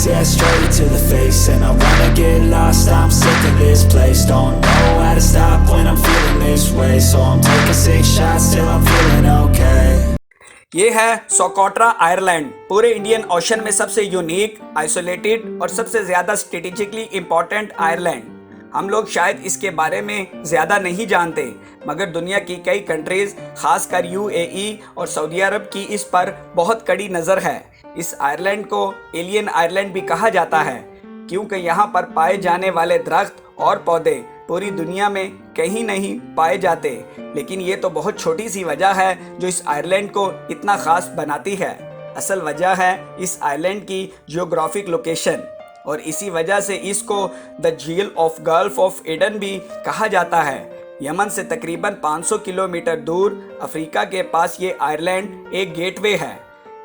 yeah, straight to the face. And I wanna get lost, I'm sick of this place. Don't know how to stop when I'm feeling this way. So I'm taking 6 shots till I'm feeling okay. یہ ہے سوکوٹرا Ireland, پورے Indian ocean میں سب سے unique, isolated اور سب سے زیادہ strategically important Ireland. ہم لوگ شاید اس کے بارے میں زیادہ نہیں جانتے، مگر دنیا کی کئی کنٹریز، خاص کر یو اے ای اور سعودی عرب کی اس پر بہت کڑی نظر ہے۔ اس آئرلینڈ کو ایلین آئرلینڈ بھی کہا جاتا ہے، کیونکہ یہاں پر پائے جانے والے درخت اور پودے پوری دنیا میں کہیں نہیں پائے جاتے، لیکن یہ تو بہت چھوٹی سی وجہ ہے جو اس آئرلینڈ کو اتنا خاص بناتی ہے۔ اصل وجہ ہے اس آئرلینڈ کی جیوگرافک لوکیشن، اور اسی وجہ سے اس کو دا جھیل آف گلف آف ایڈن بھی کہا جاتا ہے۔ یمن سے تقریباً 500 کلومیٹر دور افریقہ کے پاس یہ آئرلینڈ ایک گیٹ وے ہے،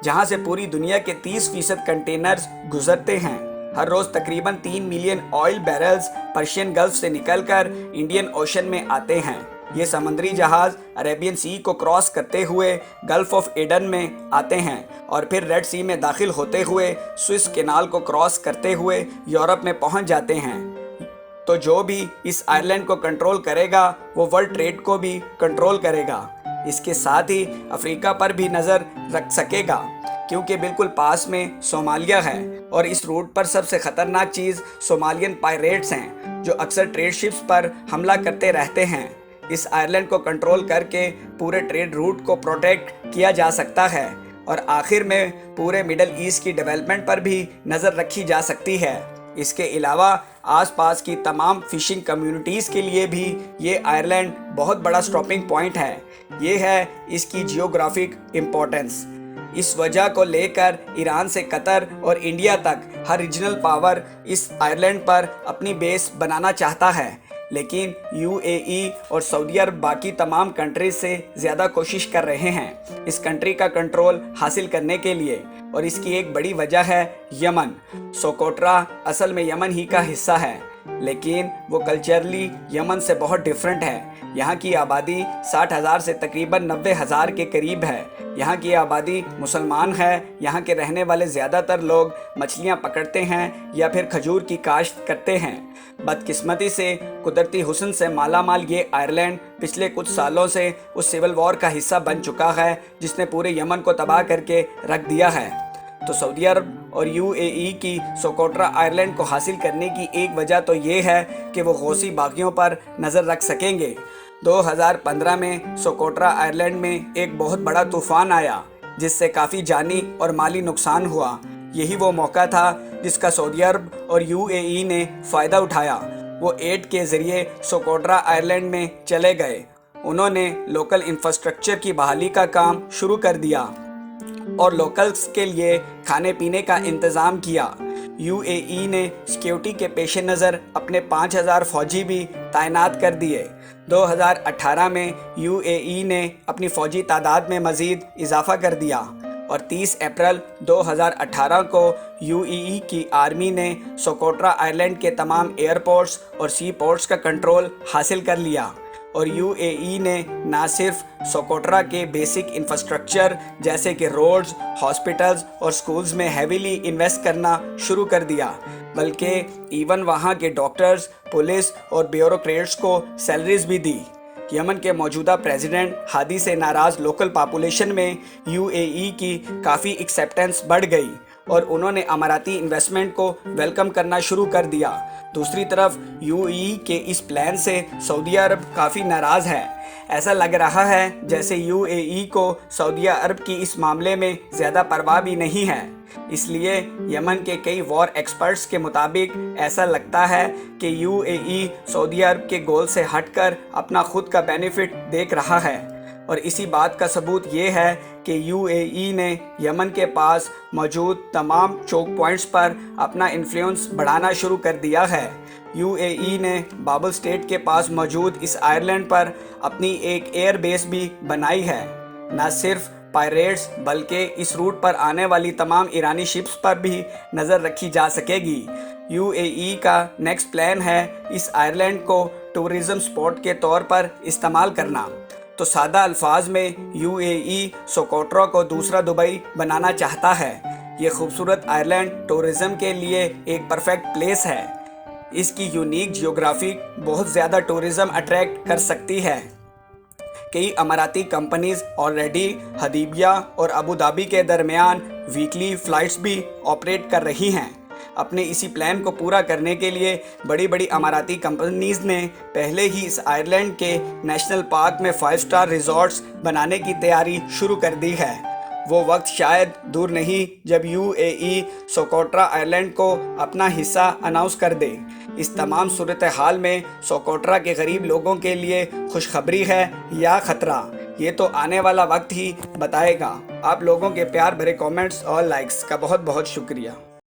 جہاں سے پوری دنیا کے 30% کنٹینرز گزرتے ہیں۔ ہر روز تقریباً 3 ملین آئل بیرلز پرشین گلف سے نکل کر انڈین اوشن میں آتے ہیں۔ یہ سمندری جہاز عربین سی کو کراس کرتے ہوئے گلف آف ایڈن میں آتے ہیں اور پھر ریڈ سی میں داخل ہوتے ہوئے سوئس کینال کو کراس کرتے ہوئے یورپ میں پہنچ جاتے ہیں۔ تو جو بھی اس آئرلینڈ کو کنٹرول کرے گا وہ ورلڈ ٹریڈ کو بھی کنٹرول کرے گا۔ اس کے ساتھ ہی افریقہ پر بھی نظر رکھ سکے گا، کیونکہ بالکل پاس میں صومالیہ ہے، اور اس روٹ پر سب سے خطرناک چیز صومالین پائریٹس ہیں، جو اکثر ٹریڈ شپس پر حملہ کرتے رہتے ہیں۔ اس آئرلینڈ کو کنٹرول کر کے پورے ٹریڈ روٹ کو پروٹیکٹ کیا جا سکتا ہے، اور آخر میں پورے مڈل ایسٹ کی ڈیولپمنٹ پر بھی نظر رکھی جا سکتی ہے۔ اس کے علاوہ آس پاس کی تمام فشنگ کمیونٹیز کے لیے بھی یہ آئرلینڈ بہت بڑا اسٹاپنگ پوائنٹ ہے۔ یہ ہے اس کی جیوگرافک امپورٹنس۔ اس وجہ کو لے کر ایران سے قطر اور انڈیا تک ہر ریجنل پاور اس آئرلینڈ پر اپنی بیس بنانا چاہتا ہے، لیکن یو اے ای اور سعودی عرب باقی تمام کنٹریز سے زیادہ کوشش کر رہے ہیں اس کنٹری کا کنٹرول حاصل کرنے کے لیے، اور اس کی ایک بڑی وجہ ہے یمن۔ سوکوٹرا اصل میں یمن ہی کا حصہ ہے، لیکن وہ کلچرلی یمن سے بہت ڈیفرنٹ ہے۔ یہاں کی آبادی 60,000 سے تقریباً 90,000 کے قریب ہے۔ یہاں کی آبادی مسلمان ہے۔ یہاں کے رہنے والے زیادہ تر لوگ مچھلیاں پکڑتے ہیں یا پھر کھجور کی کاشت کرتے ہیں۔ بدقسمتی سے قدرتی حسن سے مالا مال یہ آئرلینڈ پچھلے کچھ سالوں سے اس سول وار کا حصہ بن چکا ہے جس نے پورے یمن کو تباہ کر کے رکھ دیا ہے۔ تو سعودی عرب اور یو اے ای کی سوکوٹرا آئرلینڈ کو حاصل کرنے کی ایک وجہ تو یہ ہے کہ وہ غوثی باغیوں پر نظر رکھ سکیں گے۔ 2015 میں سوکوٹرا آئرلینڈ میں ایک بہت بڑا طوفان آیا جس سے کافی جانی اور مالی نقصان ہوا۔ یہی وہ موقع تھا جس کا سعودی عرب اور یو اے ای نے فائدہ اٹھایا۔ وہ ایڈ کے ذریعے سوکوٹرا آئرلینڈ میں چلے گئے۔ انہوں نے لوکل انفراسٹرکچر کی بحالی کا کام شروع کر دیا اور لوکلز کے لیے کھانے پینے کا انتظام کیا۔ یو اے ای نے سیکیورٹی کے پیش نظر اپنے 5,000 فوجی بھی تعینات کر دیے۔ 2018 میں یو اے ای نے اپنی فوجی تعداد میں مزید اضافہ کر دیا، اور 30 اپریل 2018 کو یو اے ای کی آرمی نے سوکوٹرا آئرلینڈ کے تمام ایئرپورٹس اور سی پورٹس کا کنٹرول حاصل کر لیا، اور یو اے ای نے نہ صرف سوکوٹرا کے بیسک انفراسٹرکچر جیسے کہ روڈز، ہاسپٹلز اور سکولز میں ہیویلی انویسٹ کرنا شروع کر دیا، بلکہ ایون وہاں کے ڈاکٹرز، پولیس اور بیوروکریٹس کو سیلریز بھی دی۔ یمن کے موجودہ پریزیڈنٹ ہادی سے ناراض لوکل پاپولیشن میں یو اے ای کی کافی ایکسیپٹنس بڑھ گئی، اور انہوں نے اماراتی انویسٹمنٹ کو ویلکم کرنا شروع کر دیا۔ دوسری طرف یو اے ای کے اس پلان سے سعودی عرب کافی ناراض ہے۔ ایسا لگ رہا ہے جیسے یو اے ای کو سعودی عرب کی اس معاملے میں زیادہ پرواہ بھی نہیں ہے۔ اس لیے یمن کے کئی وار ایکسپرٹس کے مطابق ایسا لگتا ہے کہ یو اے ای سعودی عرب کے گول سے ہٹ کر اپنا خود کا بینیفٹ دیکھ رہا ہے، اور اسی بات کا ثبوت یہ ہے کہ یو اے ای نے یمن کے پاس موجود تمام چوک پوائنٹس پر اپنا انفلوئنس بڑھانا شروع کر دیا ہے۔ یو اے ای نے بابل اسٹیٹ کے پاس موجود اس آئرلینڈ پر اپنی ایک ایئر بیس بھی بنائی ہے۔ نہ صرف پائریٹس بلکہ اس روٹ پر آنے والی تمام ایرانی شپس پر بھی نظر رکھی جا سکے گی۔ یو اے ای کا نیکسٹ پلان ہے اس آئرلینڈ کو ٹورزم سپاٹ کے طور پر استعمال کرنا۔ تو سادہ الفاظ میں یو اے ای سوکوٹرا کو دوسرا دبئی بنانا چاہتا ہے۔ یہ خوبصورت آئرلینڈ ٹورزم کے لیے ایک پرفیکٹ پلیس ہے۔ اس کی یونیک جیوگرافی بہت زیادہ ٹورزم اٹریکٹ کر سکتی ہے۔ کئی اماراتی کمپنیز آلریڈی حدیبیہ اور ابوظہبی کے درمیان ویکلی فلائٹس بھی آپریٹ کر رہی ہیں۔ اپنے اسی پلان کو پورا کرنے کے لیے بڑی بڑی اماراتی کمپنیز نے پہلے ہی اس آئرلینڈ کے نیشنل پارک میں 5 اسٹار ریزورٹس بنانے کی تیاری شروع کر دی ہے۔ وہ وقت شاید دور نہیں جب UAE سوکوٹرا آئرلینڈ کو اپنا حصہ اناؤنس کر دے۔ اس تمام صورتحال میں سوکوٹرا کے غریب لوگوں کے لیے خوشخبری ہے یا خطرہ، یہ تو آنے والا وقت ہی بتائے گا۔ آپ لوگوں کے پیار بھرے کامنٹس اور لائکس کا بہت بہت شکریہ۔